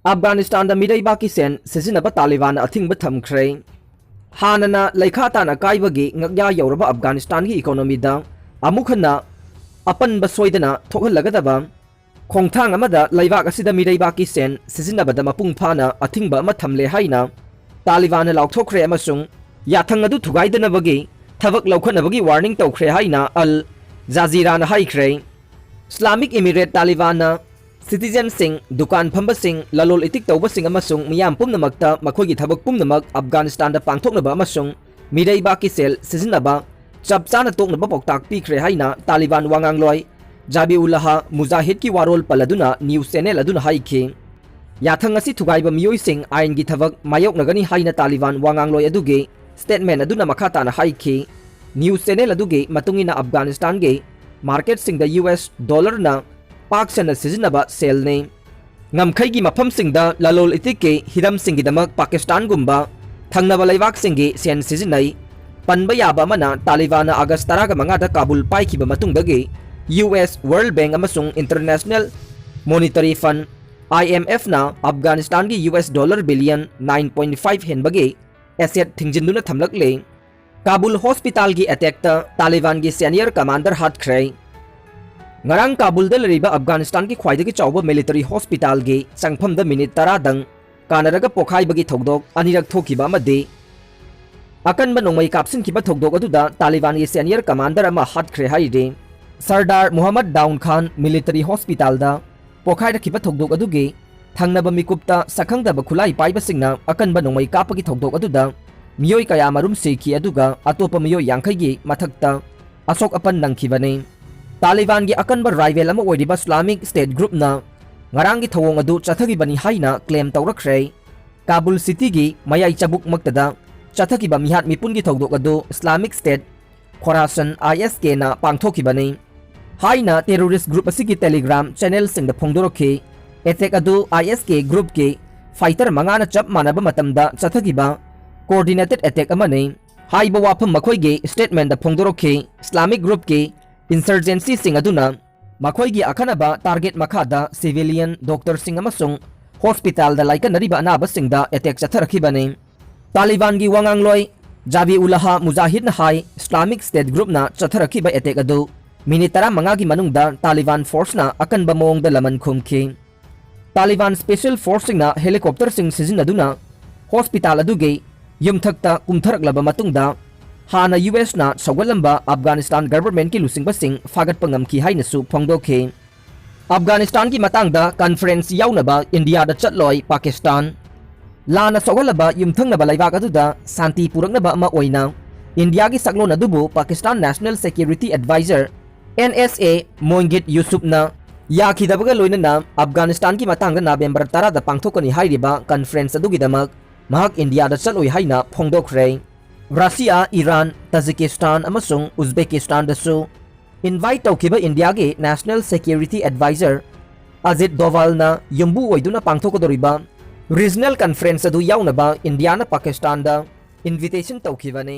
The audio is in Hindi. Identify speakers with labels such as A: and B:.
A: अफगानिस्तान मिरैबा की सेन सिजिनब तालिबान अथिंग थमख्रे हानना लेखा ताना काइबगी ngakya यौरबा अफगानिस्तान की इकोनॉमी दा अमुखना अपन बसोइदना थोहलगदबा खोंथांग अमदा लैबाक असिदा मिरैबा की सेन सिजिनबदा मपुंग फाना अथिंगबा अमा थमले हाइना तालिबान लाउथोख्रे अमसुंग याथंग अदु थुगाइदनबगी थबक लौखनबगी वार्निंग तौख्रे हाइना अल जाजीराना हाइख्रे इस्लामिक इमिरेट तालिबान सिटीजन सिंह दुकान फंब सिंह ललोल इतिक तौब सिंह अमसुंग मियाम पुमनमक्ता मखोगी थबक पुमनमक अफगानिस्तान दा पांथोकनबा अमसुंग मिरैबा की सेल सिजिनबा चपचाना तोकनबा पौताक पीख्रे हाइना तालिबान वांगांगलोय जाबीउल्लाह मुजाहिद की वारोल पलदुना न्यूज चैनल अदुना हाइखि याथंग असि थुगाइबा मियोइ सिंह आइन की थबक मायोकनगनी हाइना तालिबान वांगांगलोय अदुगे स्टेटमेंट अदुना मखाताना हाइखि न्यूज चैनल अदुगे मतुंगिना अफगानिस्तान गे मार्केट सिंह दा US डॉलर ना पाक सन सिजिनबा सेल ने ngमखै की मफम सिंह दा ललोल इतिक के हिरम सिंह गिदमक पाकिस्तान गुम्बा थंगनबा लैबाक सिंह गे सेन सिजिनೈ पनबा याबा मना तालिबान अगस्त 15 दा काबुल पाइखिबा मतुंगदगे US वर्ल्ड बैंक अमसुंग इंटरनेशनल मॉनिटरी फंड IMF ना अफगानिस्तान की US डॉलर बिलियन 9.5 हेनबगे एसेट थिंजिंदुना थमलकले काबुल हॉस्पिटल की अटैक ता तालिबान की सीनियर कमांडर हटख्रे ngarang Kabul da lariba Afghanistan ki khwaidagi chawba military hospital gi changpham da minute 10 dang kanaraga pokhai bagi thogdok anirak thokiba amade akan ba nongmai kapsin kiba thogdok aduda Taliban gi senior commander ama Hatkhre haire Sardar Muhammad Daun Khan military hospital da pokhai da kiba thogdok aduge thangnaba mikupta sakhangda ba khulai paiba singna akan ba nongmai kapagi thogdok aduda miyoi kaya marum seki aduga atopa miyoi yangkhai gi mathakta asok apan nangkhibane Taliban की अकनब राइवल इस्लामिक स्टेट ग्रुप ना ngarang की थवोंग अदु चथगी बनी हाइना क्लेम तौरख्रे काबुल सिटी की मयाई चबुक मक्तदा चथगी बमिहात मिपुन की थौदोक अदु इस्लामिक स्टेट खोरासन ISK ना पांगथोकी बनी हाइना टेररिस्ट ग्रुप असि की टेलीग्राम चैनल सिंग द फोंगदोरखे एटेक अदु ISK ग्रुप के फाइटर मंगाना चप मानब मतमदा चथगी बा कोऑर्डिनेटेड अटैक अमने हाइबा वाफम मखोई गे स्टेटमेंट द फोंगदोरखे इस्लामिक ग्रुप के इंसर्जेंसी सिंह अदुना मखोई अखनबा टारगेट मखादा सिविलियन डॉक्टर सिंह अमसुंग हॉस्पिटल दा लाइकनरिबा अनाब सिंह दा अटैक चथरखिबने तालिबान की वांगांगलोय जाबीउल्लाह मुजाहिद ना हाई इस्लामिक स्टेट ग्रुप ना चथरखिबा अटैक अदु मिनिट 15 की मनुंगदा तालिबान फोर्स ना अकनबा मोंगदा लमन खुमखि तालिबान स्पेशल फोर्स सिंह ना हेलीकॉप्टर सिंह सिजिनदुना हॉस्पिटल अदुगे युमथक्ता कुमथरकलबा मतुंगदा हाना US ना सौगलंबा अफगानिस्तान गवर्नमेंट की लुसिंग बसिंग फागत पंगम की हाइनसु फोंगदोखे अफगानिस्तान की मतंगदा कॉन्फ्रेंस याउनबा इंडिया दा चटलोय पाकिस्तान लाना सौगलबा युमथंगनबा लैबाक अदुदा शांति पुरकनबा अमा ओइना इंडिया की सकलोन अदुबु Pakistan national security adviser NSA मोइंगित यूसुफना याखिदबगा लोइनना अफगानिस्तान की मतंगदा नवंबर 10 दा पांगथोकनी हाइरिबा कॉन्फ्रेंस अदुगिदमक महक इंडिया दा चटलोय हाइना फोंगदोखरे रशिया ईरान तजिकिस्तान अमसुंग उज्बेकिस्तान दसु इनवाइट तौखिबा इंडिया के national security adviser Ajit Doval ना यम्बु ओइदुना पांगथोकदोरिबा रीजनल कॉन्फ्रेंस अदु याउनबा इंडिया ना पाकिस्तान दा इन्विटेशन तौखिबने।